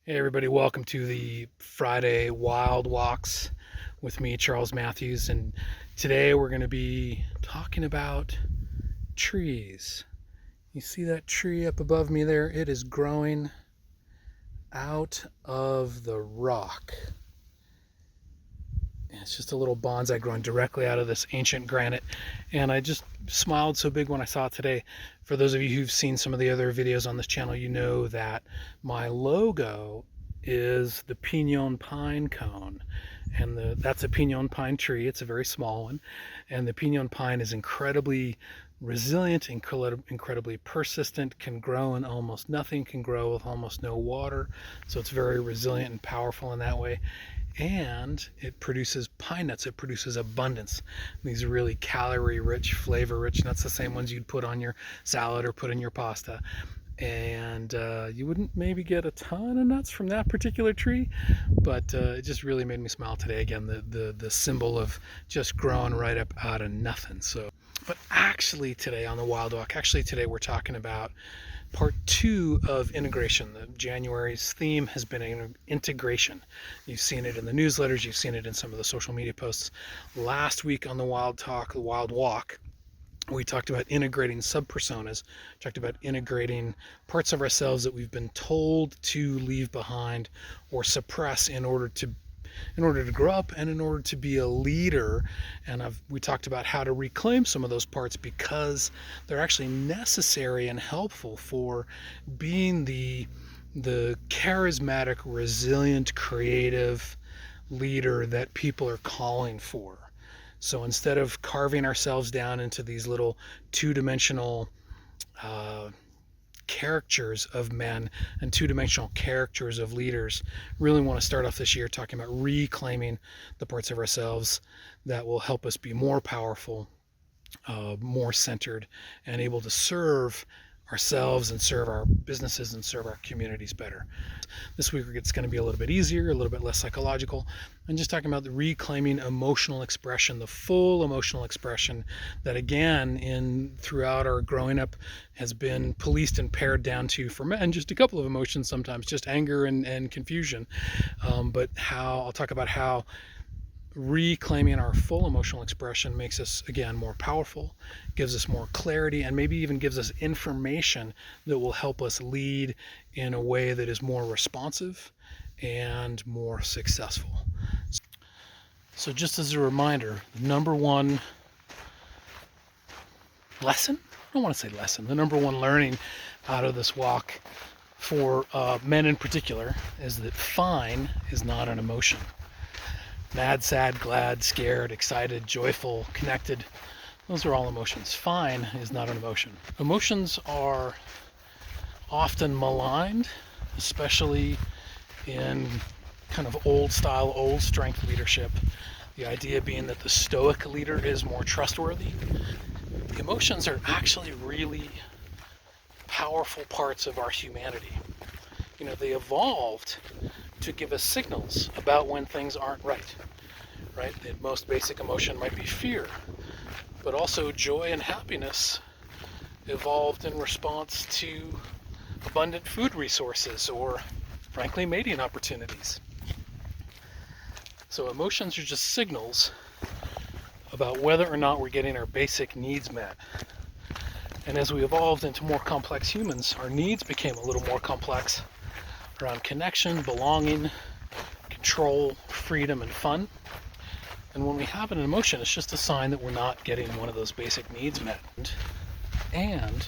Hey everybody, welcome to the Friday Wild Walks with me, Charles Matthews, and today we're going to be talking about trees. You see that tree up above me there? It is growing out of the rock. And it's just a little bonsai growing directly out of this ancient granite. And I just smiled so big when I saw it today. For those of you who've seen some of the other videos on this channel, you know that my logo is the pinon pine cone. And that's a pinon pine tree. It's a very small one. And the pinon pine is incredibly resilient, incredibly persistent, can grow in almost nothing, can grow with almost no water. So it's very resilient and powerful in that way. And it produces pine nuts. It produces abundance. These really calorie rich, flavor rich nuts, the same ones you'd put on your salad or put in your pasta. And you wouldn't maybe get a ton of nuts from that particular tree, but it just really made me smile today. Again, the symbol of just growing right up out of nothing. So, but actually today on the Wild Walk, actually today we're talking about part two of integration. The January's theme has been integration. You've seen it in the newsletters, you've seen it in some of the social media posts. Last week on the the Wild Walk, we talked about integrating subpersonas, talked about integrating parts of ourselves that we've been told to leave behind or suppress in order to grow up and in order to be a leader. And we talked about how to reclaim some of those parts because they're actually necessary and helpful for being the charismatic, resilient, creative leader that people are calling for. So instead of carving ourselves down into these little two-dimensional uh, characters of men and two-dimensional characters of leaders, really want to start off this year talking about reclaiming the parts of ourselves that will help us be more powerful, more centered, and able to serve ourselves and serve our businesses and serve our communities better. This week it's going to be a little bit easier, a little bit less psychological, and just talking about the reclaiming emotional expression, the full emotional expression that again in throughout our growing up has been policed and pared down to for men just a couple of emotions, sometimes just anger and confusion. But how I'll talk about how reclaiming our full emotional expression makes us again more powerful, gives us more clarity, and maybe even gives us information that will help us lead in a way that is more responsive and more successful. So just as a reminder, the number one lesson, I don't want to say lesson, the number one learning out of this walk for men in particular is that fine is not an emotion. Mad, sad, glad, scared, excited, joyful, connected. Those are all emotions. Fine is not an emotion. Emotions are often maligned, especially in kind of old style, old strength leadership. The idea being that the stoic leader is more trustworthy. Emotions are actually really powerful parts of our humanity. You know, they evolved to give us signals about when things aren't right. Right? The most basic emotion might be fear, but also joy and happiness evolved in response to abundant food resources or, frankly, mating opportunities. So emotions are just signals about whether or not we're getting our basic needs met. And as we evolved into more complex humans, our needs became a little more complex around connection, belonging, control, freedom, and fun. And when we have an emotion, it's just a sign that we're not getting one of those basic needs met. And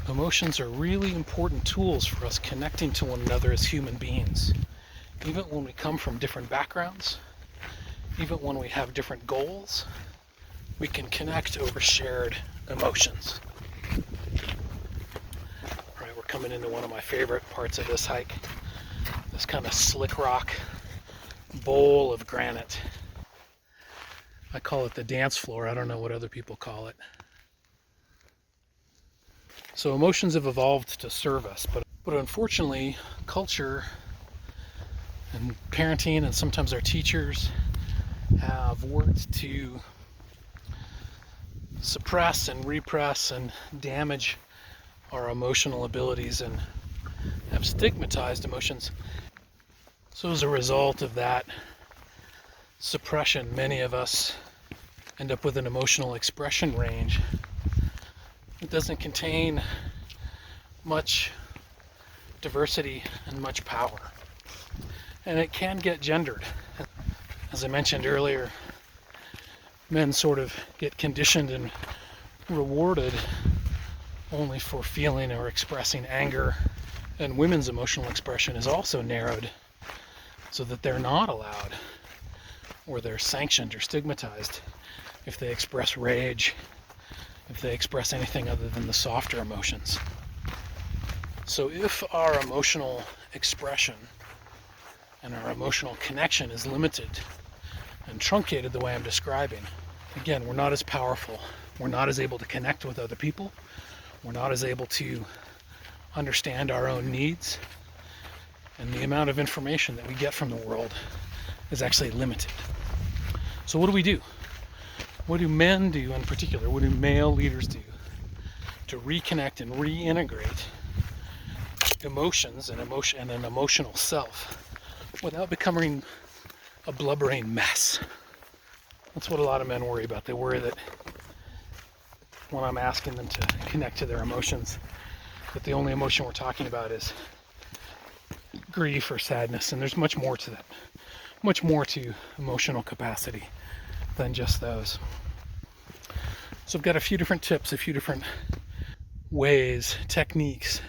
emotions are really important tools for us connecting to one another as human beings. Even when we come from different backgrounds, even when we have different goals, we can connect over shared emotions. All right, we're coming into one of my favorite parts of this hike, this kind of slick rock bowl of granite. I call it the dance floor. I don't know what other people call it. So emotions have evolved to serve us, but unfortunately, culture and parenting and sometimes our teachers have worked to suppress and repress and damage our emotional abilities have stigmatized emotions. So as a result of that suppression, many of us end up with an emotional expression range that doesn't contain much diversity and much power. And it can get gendered. As I mentioned earlier, men sort of get conditioned and rewarded only for feeling or expressing anger, and women's emotional expression is also narrowed so that they're not allowed, or they're sanctioned or stigmatized if they express rage, if they express anything other than the softer emotions. So if our emotional expression and our emotional connection is limited and truncated the way I'm describing, again, we're not as powerful. We're not as able to connect with other people. We're not as able to understand our own needs. And the amount of information that we get from the world is actually limited. So what do we do? What do men do in particular? What do male leaders do to reconnect and reintegrate emotions and an emotional self without becoming a blubbering mess? That's what a lot of men worry about. They worry that when I'm asking them to connect to their emotions, that the only emotion we're talking about is grief or sadness, and there's much more to that, much more to emotional capacity than just those. So I've got a few different tips, a few different ways, techniques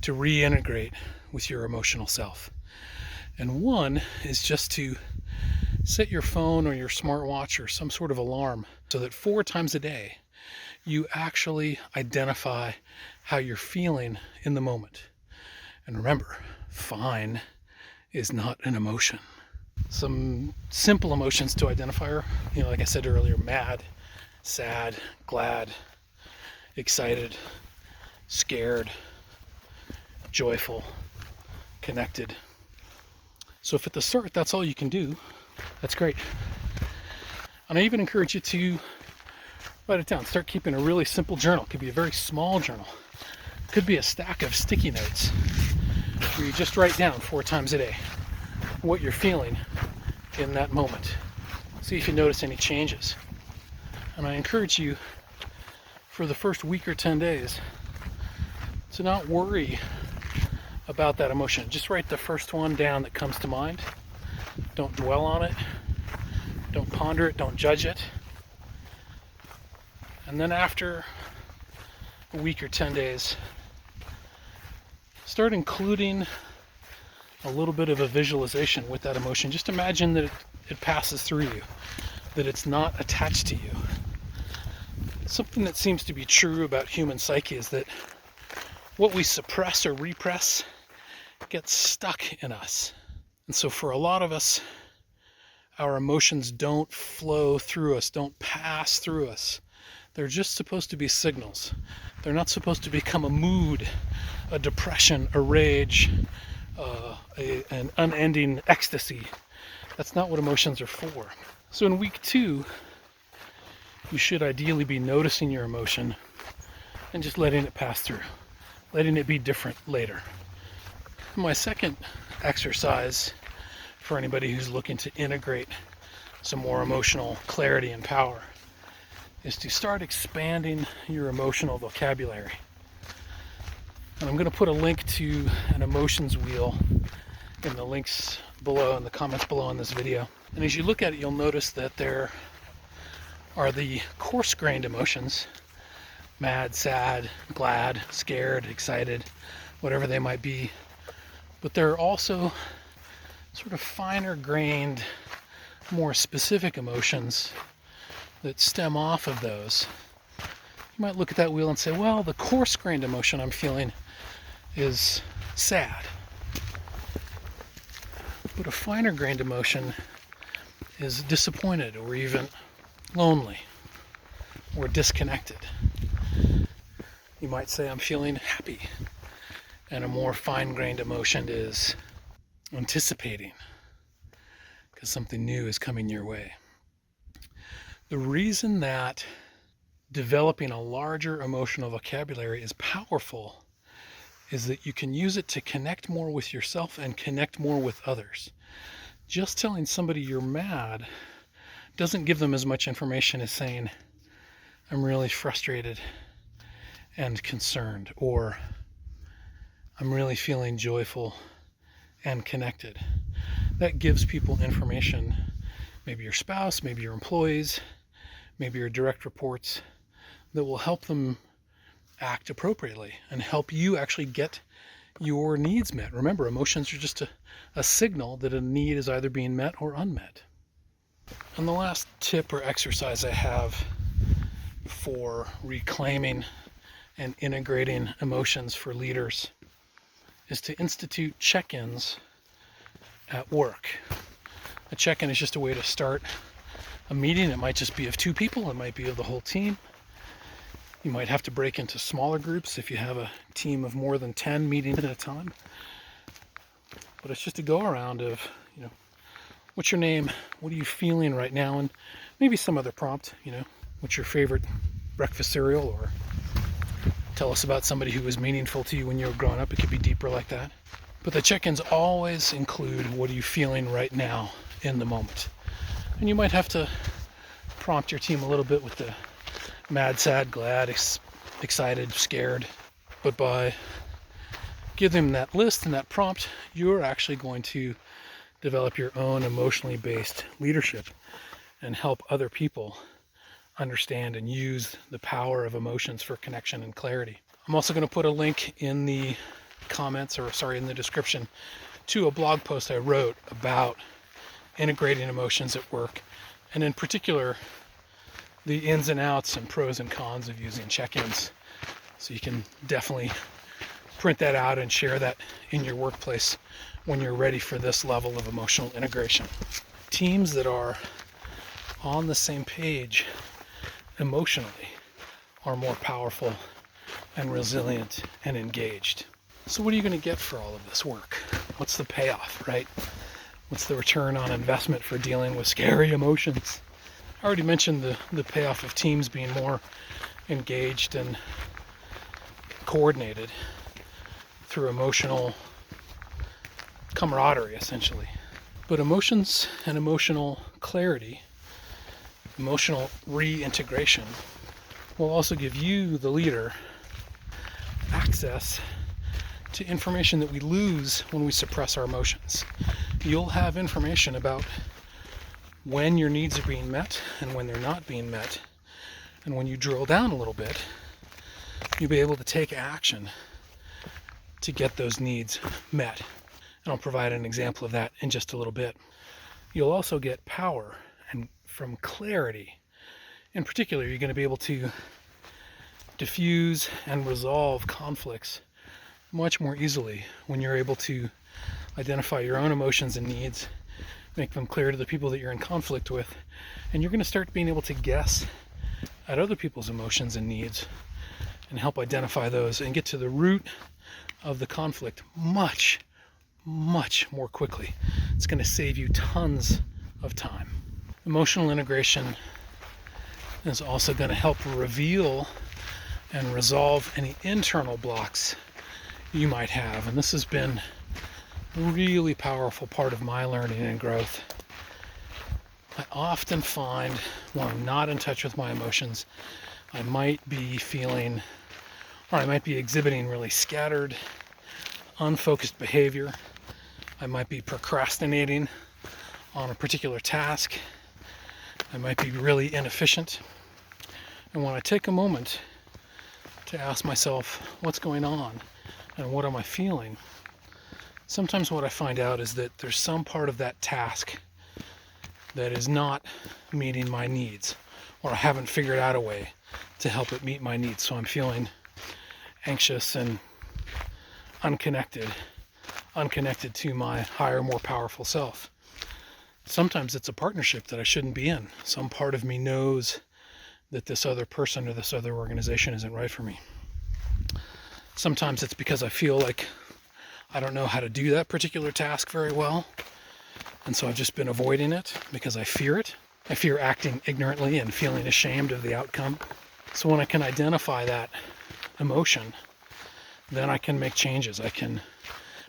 to reintegrate with your emotional self. And one is just to set your phone or your smartwatch or some sort of alarm so that 4 times a day you actually identify how you're feeling in the moment. And remember, fine is not an emotion. Some simple emotions to identify are, like I said earlier, mad, sad, glad, excited, scared, joyful, connected. So if at the start that's all you can do, that's great. And I even encourage you to write it down. Start keeping a really simple journal. It could be a very small journal. It could be a stack of sticky notes where you just write down 4 times a day what you're feeling in that moment. See if you notice any changes. And I encourage you for the first week or 10 days to not worry about that emotion. Just write the first one down that comes to mind. Don't dwell on it. Don't ponder it. Don't judge it. And then after a week or 10 days, start including a little bit of a visualization with that emotion. Just imagine that it passes through you, that it's not attached to you. Something that seems to be true about human psyche is that what we suppress or repress gets stuck in us. And so for a lot of us, our emotions don't flow through us, don't pass through us. They're just supposed to be signals. They're not supposed to become a mood, a depression, a rage, an unending ecstasy. That's not what emotions are for. So in week 2, you should ideally be noticing your emotion and just letting it pass through, letting it be different later. My second exercise for anybody who's looking to integrate some more emotional clarity and power is to start expanding your emotional vocabulary. And I'm going to put a link to an emotions wheel in the links below, in the comments below in this video. And as you look at it, you'll notice that there are the coarse-grained emotions: mad, sad, glad, scared, excited, whatever they might be. But there are also sort of finer-grained, more specific emotions that stem off of those. You might look at that wheel and say, well, the coarse-grained emotion I'm feeling is sad. But a finer-grained emotion is disappointed, or even lonely, or disconnected. You might say, I'm feeling happy. And a more fine-grained emotion is anticipating, because something new is coming your way. The reason that developing a larger emotional vocabulary is powerful is that you can use it to connect more with yourself and connect more with others. Just telling somebody you're mad doesn't give them as much information as saying, I'm really frustrated and concerned, or I'm really feeling joyful and connected. That gives people information, maybe your spouse, maybe your employees, maybe your direct reports, that will help them act appropriately and help you actually get your needs met. Remember, emotions are just a signal that a need is either being met or unmet. And the last tip or exercise I have for reclaiming and integrating emotions for leaders is to institute check-ins at work. A check-in is just a way to start a meeting. It might just be of 2 people, it might be of the whole team. You might have to break into smaller groups if you have a team of more than 10 meeting at a time. But it's just a go around of, what's your name? What are you feeling right now? And maybe some other prompt, what's your favorite breakfast cereal? Or tell us about somebody who was meaningful to you when you were growing up. It could be deeper like that. But the check-ins always include, what are you feeling right now in the moment? And you might have to prompt your team a little bit with the mad, sad, glad, excited, scared. But by giving them that list and that prompt, you're actually going to develop your own emotionally based leadership and help other people understand and use the power of emotions for connection and clarity. I'm also going to put a link in the comments, in the description, to a blog post I wrote about integrating emotions at work, and in particular the ins and outs and pros and cons of using check-ins. So you can definitely print that out and share that in your workplace when you're ready for this level of emotional integration. Teams that are on the same page emotionally are more powerful and resilient and engaged. So what are you going to get for all of this work? What's the payoff, right? What's the return on investment for dealing with scary emotions? I already mentioned the payoff of teams being more engaged and coordinated through emotional camaraderie, essentially. But emotions and emotional clarity, emotional reintegration, will also give you, the leader, access to information that we lose when we suppress our emotions. You'll have information about when your needs are being met and when they're not being met. And when you drill down a little bit, you'll be able to take action to get those needs met. And I'll provide an example of that in just a little bit. You'll also get power and from clarity. In particular, you're going to be able to diffuse and resolve conflicts much more easily when you're able to identify your own emotions and needs, make them clear to the people that you're in conflict with, and you're going to start being able to guess at other people's emotions and needs and help identify those and get to the root of the conflict much, much more quickly. It's going to save you tons of time. Emotional integration is also going to help reveal and resolve any internal blocks you might have, and this has been a really powerful part of my learning and growth. I often find when I'm not in touch with my emotions, I might be feeling, or I might be exhibiting really scattered, unfocused behavior. I might be procrastinating on a particular task. I might be really inefficient. And when I take a moment to ask myself, what's going on and what am I feeling? Sometimes what I find out is that there's some part of that task that is not meeting my needs, or I haven't figured out a way to help it meet my needs. So I'm feeling anxious and unconnected to my higher, more powerful self. Sometimes it's a partnership that I shouldn't be in. Some part of me knows that this other person or this other organization isn't right for me. Sometimes it's because I feel like I don't know how to do that particular task very well, and so I've just been avoiding it because I fear it. I fear acting ignorantly and feeling ashamed of the outcome. So when I can identify that emotion, then I can make changes. I can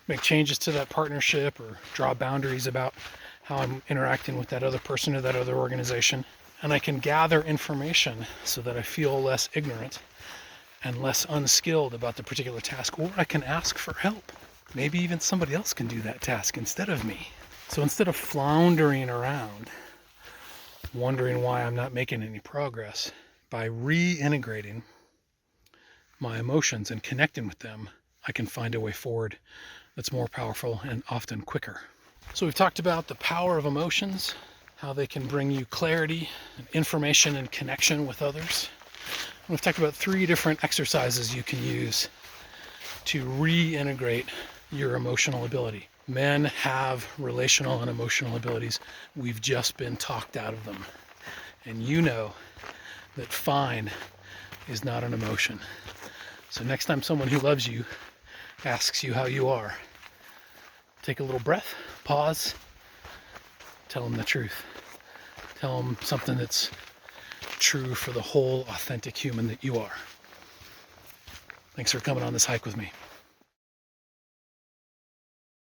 make changes to that partnership or draw boundaries about how I'm interacting with that other person or that other organization. And I can gather information so that I feel less ignorant and less unskilled about the particular task, or I can ask for help. Maybe even somebody else can do that task instead of me. So instead of floundering around, wondering why I'm not making any progress, by reintegrating my emotions and connecting with them, I can find a way forward that's more powerful and often quicker. So we've talked about the power of emotions, how they can bring you clarity, information, and connection with others. And we've talked about 3 different exercises you can use to reintegrate your emotional ability. Men have relational and emotional abilities. We've just been talked out of them. And you know that fine is not an emotion. So next time someone who loves you asks you how you are, take a little breath, pause, tell them the truth. Tell them something that's true for the whole authentic human that you are. Thanks for coming on this hike with me.